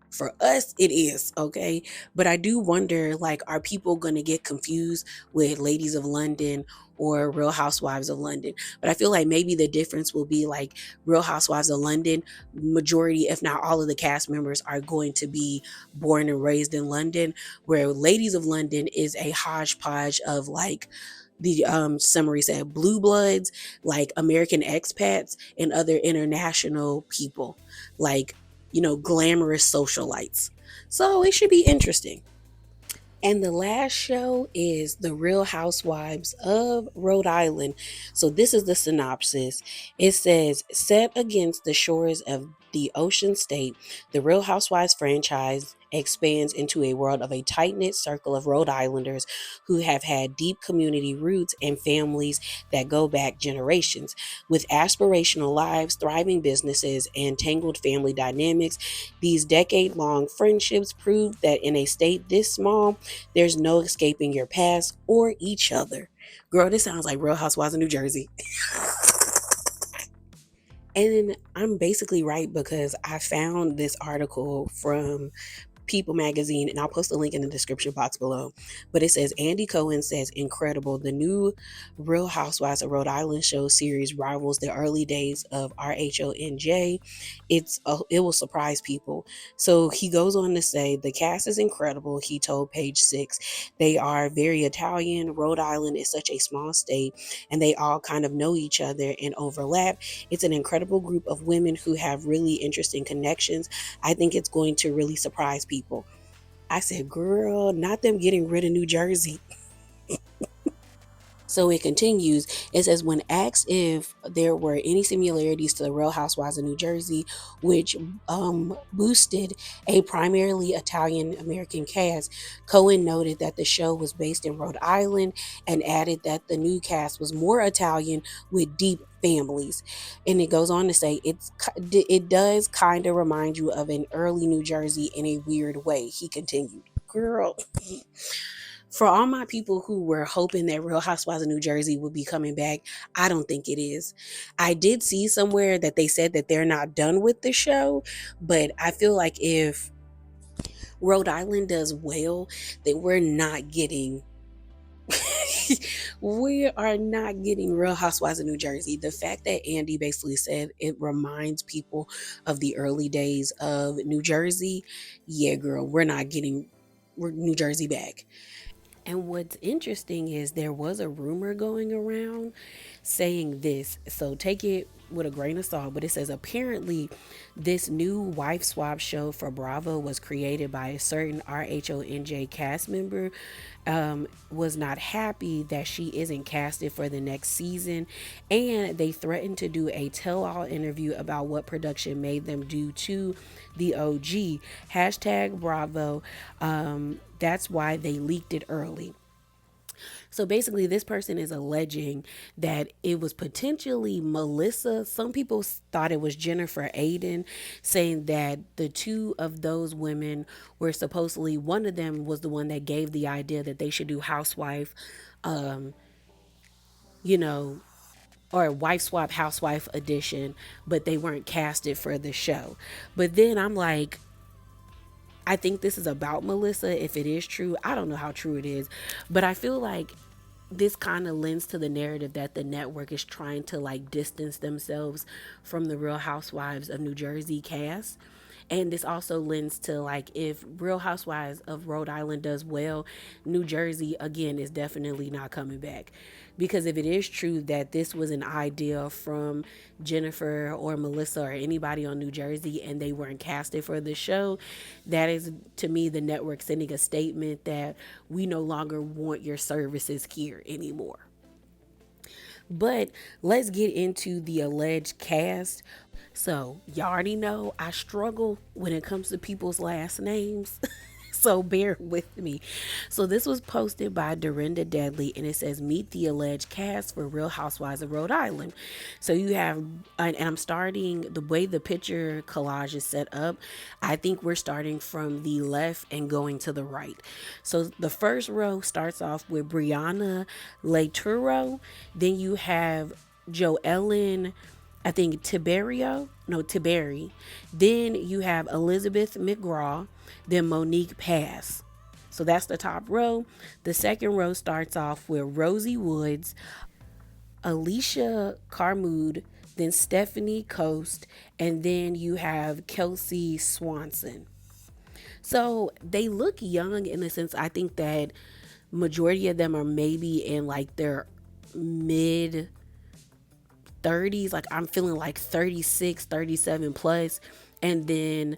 For us it is, okay, but I do wonder, like, are people going to get confused with Ladies of London or Real Housewives of London? But I feel like maybe the difference will be like Real Housewives of London, majority if not all of the cast members are going to be born and raised in London, where Ladies of London is a hodgepodge of like the summary said blue bloods, like American expats and other international people, like, glamorous socialites. So it should be interesting. And the last show is The Real Housewives of Rhode Island. So this is the synopsis. It says, set against the shores of the ocean state, the Real Housewives franchise expands into a world of a tight-knit circle of Rhode Islanders who have had deep community roots and families that go back generations. With aspirational lives, thriving businesses, and tangled family dynamics, these decade-long friendships prove that in a state this small, there's no escaping your past or each other. Girl, this sounds like Real Housewives of New Jersey. And I'm basically right because I found this article from People magazine, and I'll post a link in the description box below. But it says Andy Cohen says incredible. The new Real Housewives of Rhode Island show series rivals the early days of RHONJ. It will surprise people. So he goes on to say the cast is incredible. He told Page Six they are very Italian. Rhode Island is such a small state, and they all kind of know each other and overlap. It's an incredible group of women who have really interesting connections. I think it's going to really surprise people. I said, girl, not them getting rid of New Jersey. So it continues. It says, when asked if there were any similarities to the Real Housewives of New Jersey, which boosted a primarily Italian American cast, Cohen noted that the show was based in Rhode Island and added that the new cast was more Italian with deep families. And it goes on to say it does kind of remind you of an early New Jersey in a weird way. He continued, girl. For all my people who were hoping that Real Housewives of New Jersey would be coming back, I don't think it is. I did see somewhere that they said that they're not done with the show, but I feel like if Rhode Island does well, then we're not getting we are not getting Real Housewives of New Jersey. The fact that Andy basically said it reminds people of the early days of New Jersey, yeah, girl, we're not getting New Jersey back. And what's interesting is there was a rumor going around saying this. So take it with a grain of salt, but it says apparently this new wife swap show for Bravo was created by a certain RHONJ cast member. Was not happy that she isn't casted for the next season, and they threatened to do a tell-all interview about what production made them do to the OG. Hashtag Bravo. That's why they leaked it early. So basically, this person is alleging that it was potentially Melissa. Some people thought it was Jennifer Aiden, saying that the two of those women were supposedly, one of them was the one that gave the idea that they should do housewife, um, you know, or wife swap housewife edition, but they weren't casted for the show. But then I'm like, I think this is about Melissa. If it is true, I don't know how true it is, but I feel like this kind of lends to the narrative that the network is trying to like distance themselves from the Real Housewives of New Jersey cast. And this also lends to like if Real Housewives of Rhode Island does well, New Jersey again is definitely not coming back. Because if it is true that this was an idea from Jennifer or Melissa or anybody on New Jersey and they weren't casted for the show, that is to me the network sending a statement that we no longer want your services here anymore. But let's get into the alleged cast. So, y'all already know I struggle when it comes to people's last names. So bear with me. So this was posted by Dorinda Deadly, and it says, meet the alleged cast for Real Housewives of Rhode Island. So you have, and I'm starting, the way the picture collage is set up, I think we're starting from the left and going to the right. So the first row starts off with Brianna Laturo. Then you have Joellen, I think Tiberi. Then you have Elizabeth McGraw, then Monique Pass. So that's the top row. The second row starts off with Rosie Woods, Alicia Carmood, then Stephanie Coast, and then you have Kelsey Swanson. So they look young in the sense I think that majority of them are maybe in like their mid 30s, like I'm feeling like 36, 37 plus, and then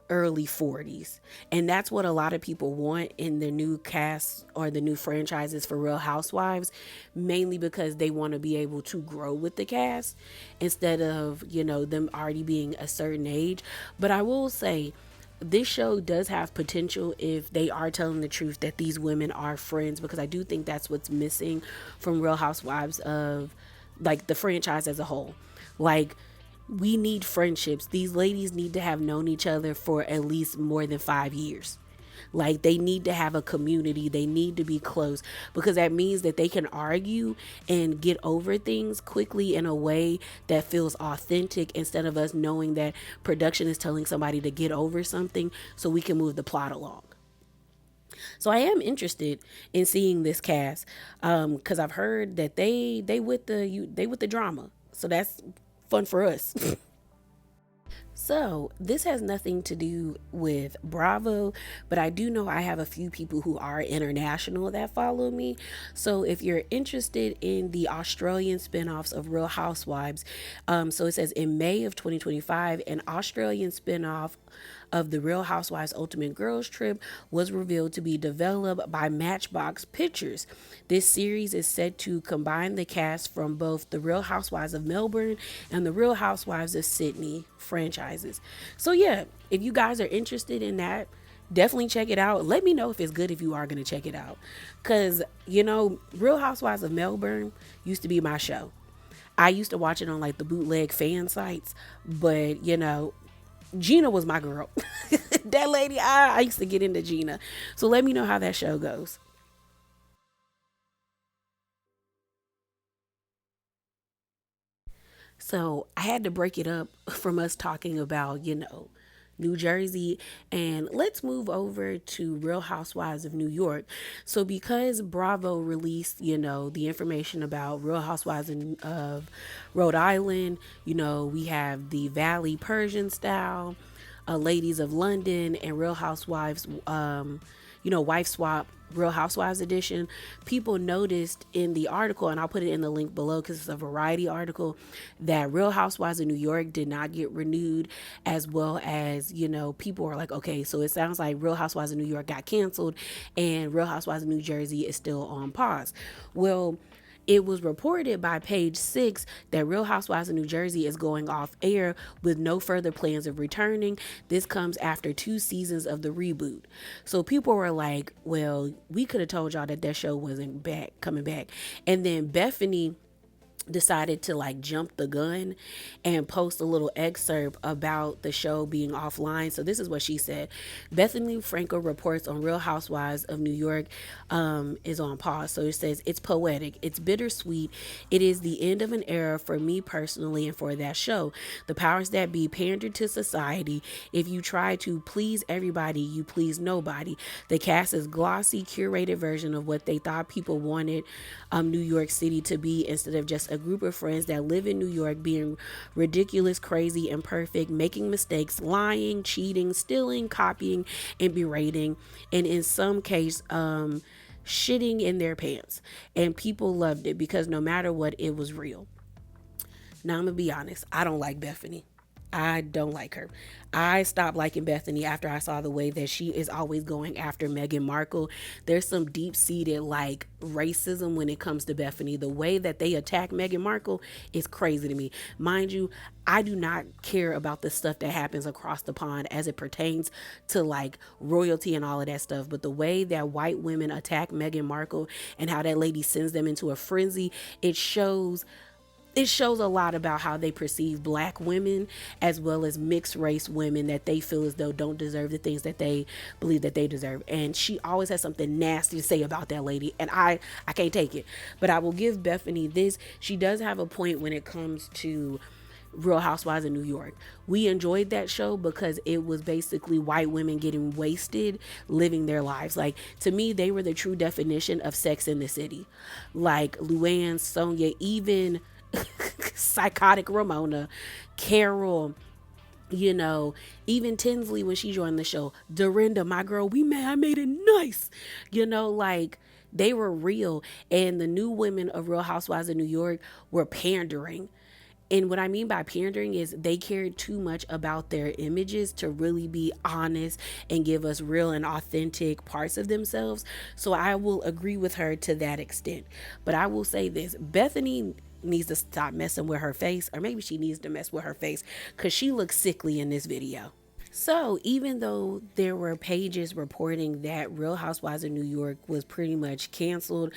early 40s. And that's what a lot of people want in the new cast or the new franchises for Real Housewives, mainly because they want to be able to grow with the cast instead of, them already being a certain age. But I will say, this show does have potential if they are telling the truth that these women are friends, because I do think that's what's missing from Real Housewives of like the franchise as a whole. Like, we need friendships. These ladies need to have known each other for at least more than 5 years. Like, they need to have a community. They need to be close, because that means that they can argue and get over things quickly in a way that feels authentic, instead of us knowing that production is telling somebody to get over something so we can move the plot along. So I am interested in seeing this cast, because I've heard that they with the drama, so that's fun for us. So, this has nothing to do with Bravo, but I do know I have a few people who are international that follow me. So, if you're interested in the Australian spinoffs of Real Housewives, so it says in May of 2025, an Australian spinoff of the Real Housewives Ultimate Girls Trip was revealed to be developed by Matchbox Pictures. This series is set to combine the cast from both the Real Housewives of Melbourne and the Real Housewives of Sydney franchises. So, yeah, if you guys are interested in that, definitely check it out. Let me know if it's good if you are going to check it out. Because, Real Housewives of Melbourne used to be my show. I used to watch it on like the bootleg fan sites, but Gina was my girl. That lady, I used to get into Gina. So let me know how that show goes. So I had to break it up from us talking about, New Jersey, and let's move over to Real Housewives of New York. So because Bravo released, the information about Real Housewives of Rhode Island, we have the Valley Persian style, Ladies of London, and Real Housewives, Wife Swap, Real Housewives edition. People noticed in the article, and I'll put it in the link below because it's a variety article, that Real Housewives of New York did not get renewed, as well as, people are like, okay, so it sounds like Real Housewives of New York got canceled and Real Housewives of New Jersey is still on pause. Well, it was reported by Page Six that Real Housewives of New Jersey is going off air with no further plans of returning. This comes after 2 seasons of the reboot. So people were like, well, we could have told y'all that that show wasn't coming back. And then Bethany decided to like jump the gun and post a little excerpt about the show being offline. So this is what she said. Bethany Frankel reports on Real Housewives of New York is on pause. So it says, it's poetic, it's bittersweet, it is the end of an era for me personally and for that show. The powers that be pandered to society. If you try to please everybody, you please nobody. The cast is glossy, curated version of what they thought people wanted New York City to be, instead of just a group of friends that live in New York being ridiculous, crazy, imperfect, making mistakes, lying, cheating, stealing, copying, and berating, and in some case, shitting in their pants. And people loved it because no matter what, it was real. Now, I'm gonna be honest, I don't like Bethany. I don't like her. I stopped liking Bethany after I saw the way that she is always going after Meghan Markle. There's some deep seated like racism when it comes to Bethany. The way that they attack Meghan Markle is crazy to me. Mind you, I do not care about the stuff that happens across the pond as it pertains to like royalty and all of that stuff. But the way that white women attack Meghan Markle and how that lady sends them into a frenzy, it shows a lot about how they perceive black women as well as mixed race women that they feel as though don't deserve the things that they believe that they deserve. And she always has something nasty to say about that lady, and I can't take it. But I will give Bethany this. She does have a point when it comes to Real Housewives of New York. We enjoyed that show because it was basically white women getting wasted, living their lives. Like, to me, they were the true definition of Sex in the City. Like Luann, Sonia, even psychotic Ramona, Carol, even Tinsley when she joined the show, Dorinda, my girl, I made it nice, like they were real. And the new women of Real Housewives of New York were pandering. And what I mean by pandering is they cared too much about their images to really be honest and give us real and authentic parts of themselves. So I will agree with her to that extent. But I will say this, Bethany needs to stop messing with her face, or maybe she needs to mess with her face because she looks sickly in this video. So, even though there were pages reporting that Real Housewives of New York was pretty much canceled,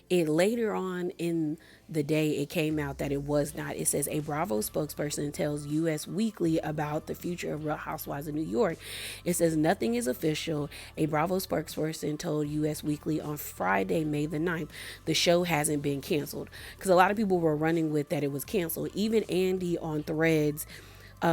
it later on in the day it came out that it was not. It says a Bravo spokesperson tells US Weekly about the future of Real Housewives of New York. It says nothing is official. A Bravo spokesperson told US Weekly on Friday, May the 9th, the show hasn't been canceled. Because a lot of people were running with that it was canceled. Even Andy on Threads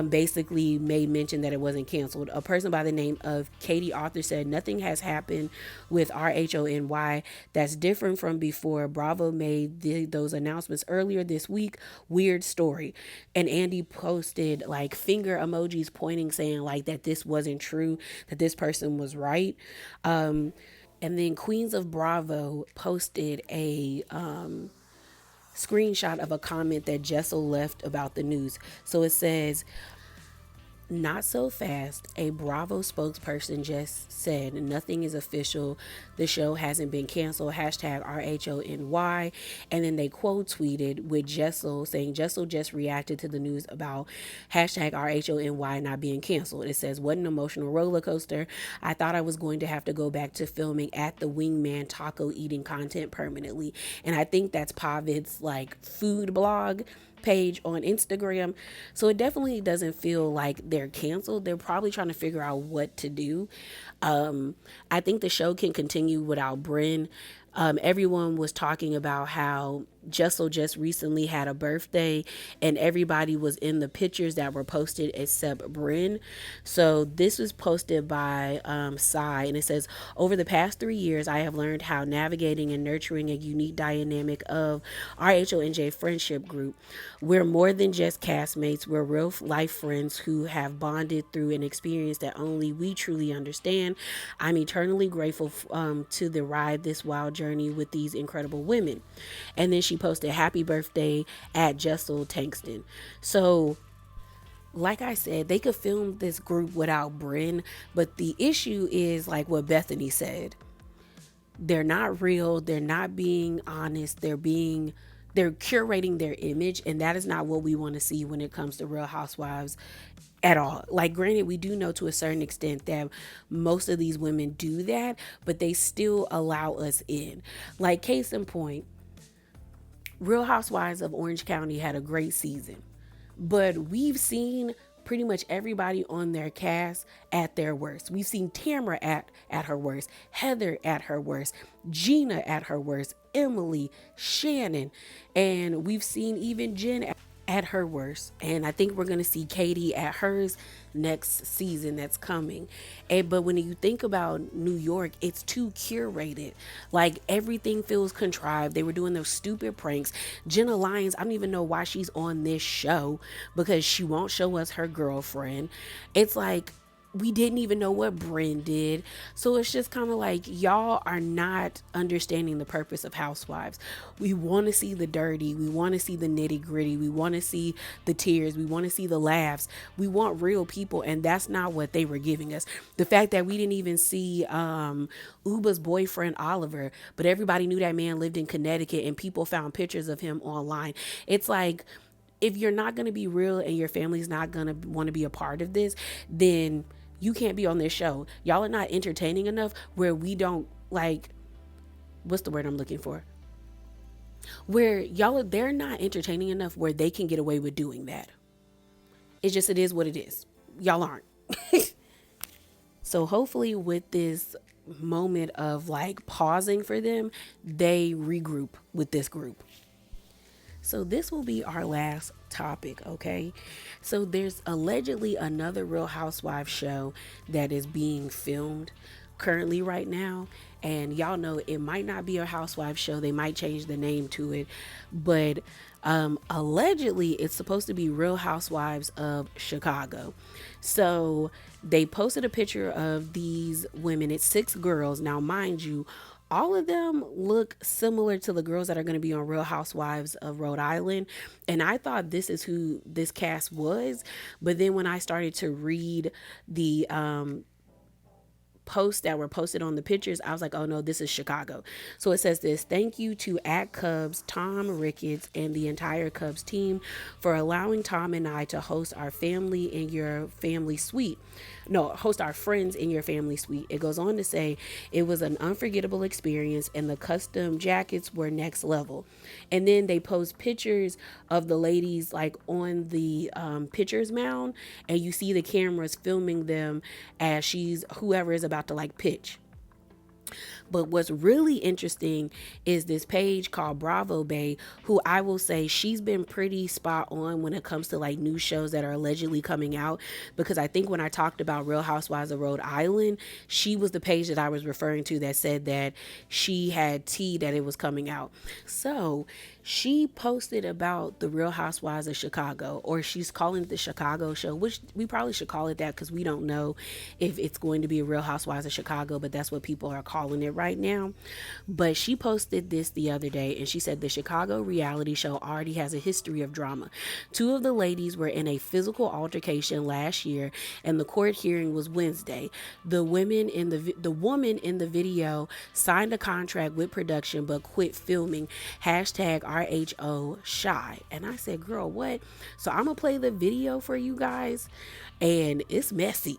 basically made mention that it wasn't canceled. A person by the name of Katie Arthur said nothing has happened with RHONY that's different from before. Bravo made those announcements earlier this week. Weird story. And Andy posted like finger emojis pointing, saying like that this wasn't true, that this person was right. And then Queens of Bravo posted a screenshot of a comment that Jessel left about the news. So it says, not so fast. A Bravo spokesperson just said nothing is official. The show hasn't been canceled. Hashtag RHONY. And then they quote tweeted with Jessel saying Jessel just reacted to the news about hashtag RHONY not being canceled. It says, what an emotional roller coaster. I thought I was going to have to go back to filming at the Wingman taco eating content permanently. And I think that's Pavid's like food blog page on Instagram. So it definitely doesn't feel like they're canceled. They're probably trying to figure out what to do. I think the show can continue without Bryn. Everyone was talking about how Jessel just recently had a birthday and everybody was in the pictures that were posted except Bryn. So this was posted by Sai, and it says, over the past 3 years, I have learned how navigating and nurturing a unique dynamic of RHONJ friendship group. We're more than just castmates. We're real life friends who have bonded through an experience that only we truly understand. I'm eternally grateful to the ride this wild journey with these incredible women. And then she posted happy birthday at Jessel Tankston. So like I said, they could film this group without Bryn, but the issue is like what Bethany said. They're not real, they're not being honest, they're curating their image, and that is not what we want to see when it comes to Real Housewives at all. Like, granted, we do know to a certain extent that most of these women do that, but they still allow us in. Like, case in point, Real Housewives of Orange County had a great season, but we've seen pretty much everybody on their cast at their worst. We've seen Tamara at her worst, Heather at her worst, Gina at her worst, Emily, Shannon, and we've seen even Jen at her worst. And I think we're going to see Katie at hers next season that's coming. But when you think about New York, it's too curated. Like, everything feels contrived. They were doing those stupid pranks. Jenna Lyons, I don't even know why she's on this show, because she won't show us her girlfriend. It's like, we didn't even know what Bryn did. So it's just kind of like, y'all are not understanding the purpose of Housewives. We want to see the dirty. We want to see the nitty gritty. We want to see the tears. We want to see the laughs. We want real people. And that's not what they were giving us. The fact that we didn't even see Uba's boyfriend, Oliver, but everybody knew that man lived in Connecticut and people found pictures of him online. It's like, if you're not going to be real and your family's not going to want to be a part of this, then you can't be on this show. Y'all are not entertaining enough where we don't, like, what's the word I'm looking for? Where they're not entertaining enough where they can get away with doing that. It's just, it is what it is. Y'all aren't. So hopefully with this moment of like pausing for them, they regroup with this group. So this will be our last topic, okay? So there's allegedly another Real Housewives show that is being filmed currently right now. And y'all know it might not be a Housewives show. They might change the name to it. But allegedly it's supposed to be Real Housewives of Chicago. So they posted a picture of these women. It's 6 girls. Now, mind you, all of them look similar to the girls that are going to be on Real Housewives of Rhode Island. And I thought this is who this cast was. But then when I started to read the posts that were posted on the pictures, I was like, oh no, this is Chicago. So it says this: thank you to at Cubs, Tom Ricketts, and the entire Cubs team for allowing Tom and I to host our family in your family suite. No, host our friends in your family suite. It goes on to say it was an unforgettable experience and the custom jackets were next level. And then they post pictures of the ladies like on the pitcher's mound, and you see the cameras filming them as whoever is about to like pitch. But what's really interesting is this page called Bravo Bay, who I will say she's been pretty spot on when it comes to like new shows that are allegedly coming out. Because I think when I talked about Real Housewives of Rhode Island, she was the page that I was referring to that said that she had tea that it was coming out. So she posted about the Real Housewives of Chicago, or she's calling it the Chicago show, which we probably should call it that because we don't know if it's going to be a Real Housewives of Chicago, but that's what people are calling it right now. But she posted this the other day and she said the Chicago reality show already has a history of drama. Two of the ladies were in a physical altercation last year and the court hearing was Wednesday. The woman in the video signed a contract with production but quit filming. Hashtag RHOChi. And I said, girl, what? So I'm gonna play the video for you guys and it's messy.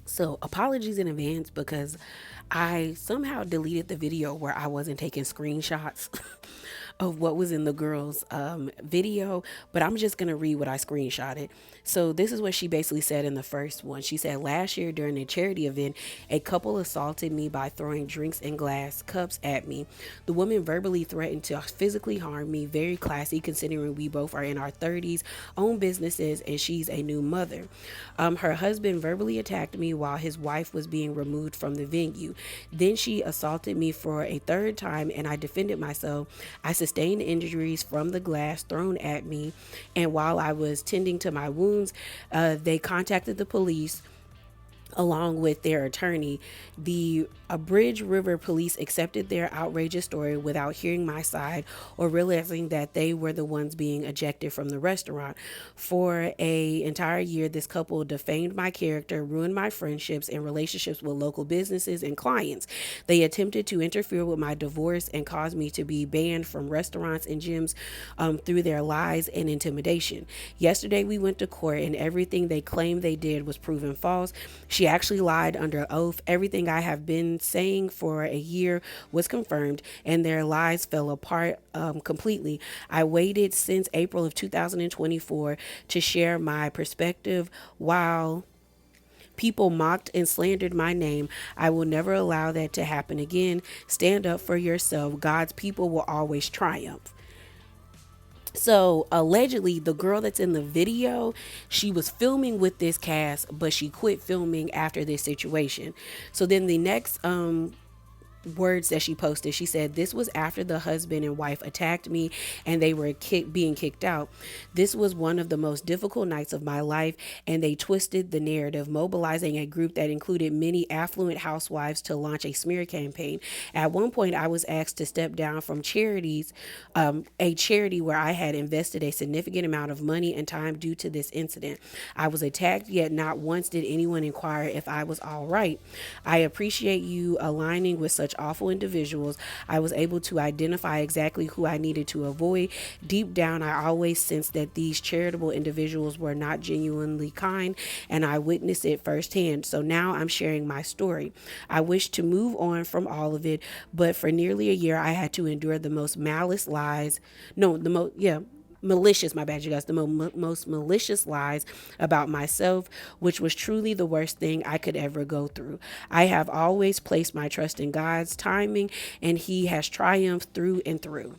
So apologies in advance because I somehow deleted the video where I wasn't taking screenshots of what was in the girl's video, but I'm just going to read what I screenshotted. So this is what she basically said in the first one. She said, last year during a charity event, a couple assaulted me by throwing drinks and glass cups at me. The woman verbally threatened to physically harm me. Very classy considering we both are in our 30s, own businesses, and she's a new mother. Her husband verbally attacked me while his wife was being removed from the venue. Then she assaulted me for a third time and I defended myself. I sustained injuries from the glass thrown at me, and while I was tending to my wounds, they contacted the police along with their attorney. The Bridge River police accepted their outrageous story without hearing my side or realizing that they were the ones being ejected from the restaurant. For an entire year, this couple defamed my character, ruined my friendships and relationships with local businesses and clients. They attempted to interfere with my divorce and caused me to be banned from restaurants and gyms through their lies and intimidation. Yesterday, we went to court and everything they claimed they did was proven false. She actually lied under oath. Everything I have been saying for a year was confirmed, and their lies fell apart completely. I waited since April of 2024 to share my perspective while people mocked and slandered my name. I will never allow that to happen again. Stand up for yourself. God's people will always triumph. So allegedly, the girl that's in the video, she was filming with this cast, but she quit filming after this situation. So then the next words that she posted, she said, this was after the husband and wife attacked me and they were being kicked out. This was one of the most difficult nights of my life, and they twisted the narrative, mobilizing a group that included many affluent housewives to launch a smear campaign. At one point, I was asked to step down from a charity where I had invested a significant amount of money and time due to this incident. I was attacked, yet not once did anyone inquire if I was all right. I appreciate you aligning with such awful individuals. I was able to identify exactly who I needed to avoid. Deep down, I always sensed that these charitable individuals were not genuinely kind, and I witnessed it firsthand. So now I'm sharing my story. I wish to move on from all of it, but for nearly a year, I had to endure the most malice lies. No, the most, yeah, malicious, my bad, you guys, the most malicious lies about myself, which was truly the worst thing I could ever go through. I have always placed my trust in God's timing, and He has triumphed through and through.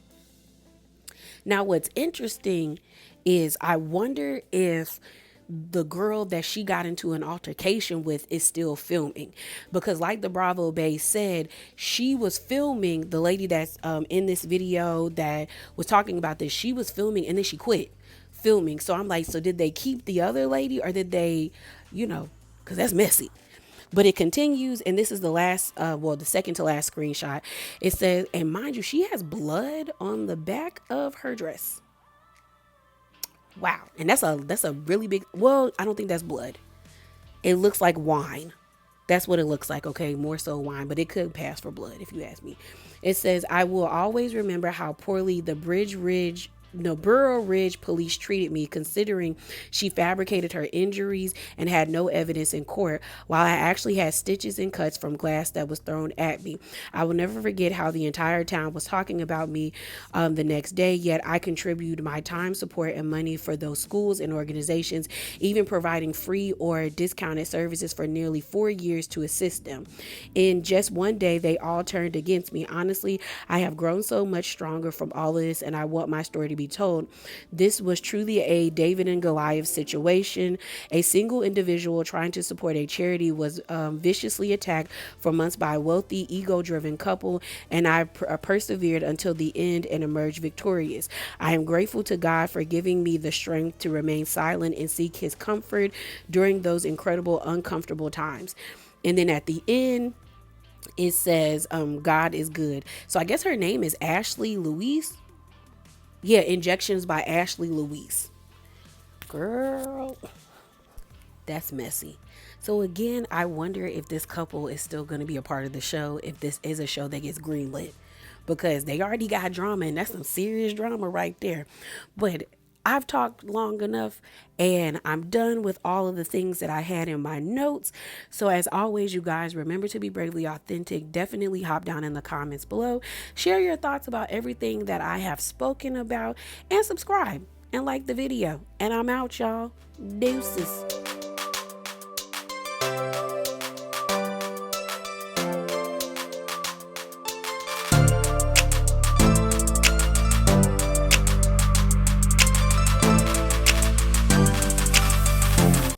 Now, what's interesting is I wonder if the girl that she got into an altercation with is still filming, because like the Bravo Bay said, she was filming. The lady that's in this video that was talking about this, she was filming and then she quit filming. So I'm like, so did they keep the other lady, or did they, because that's messy. But it continues, and this is the last, the second to last screenshot. It says, and mind you, she has blood on the back of her dress. Wow. And that's a really big, well, I don't think that's blood. It looks like wine. That's what it looks like, okay? More so wine, but it could pass for blood if you ask me. It says, I will always remember how poorly the Borough Ridge police treated me, considering she fabricated her injuries and had no evidence in court, while I actually had stitches and cuts from glass that was thrown at me. I will never forget how the entire town was talking about me the next day, yet I contributed my time, support, and money for those schools and organizations, even providing free or discounted services for nearly 4 years to assist them. In just one day, they all turned against me. Honestly, I have grown so much stronger from all of this, and I want my story to be told. This was truly a David and Goliath situation. A single individual trying to support a charity was viciously attacked for months by a wealthy, ego-driven couple, and I persevered until the end and emerged victorious. I am grateful to God for giving me the strength to remain silent and seek his comfort during those incredible, uncomfortable times. And then at the end, it says, God is good. So I guess her name is Ashley Louise. Yeah, Injections by Ashley Louise. Girl, that's messy. So again, I wonder if this couple is still going to be a part of the show, if this is a show that gets greenlit, because they already got drama, and that's some serious drama right there. But I've talked long enough, and I'm done with all of the things that I had in my notes. So as always, you guys, remember to be bravely authentic. Definitely hop down in the comments below. Share your thoughts about everything that I have spoken about, and subscribe and like the video. And I'm out, y'all. Deuces.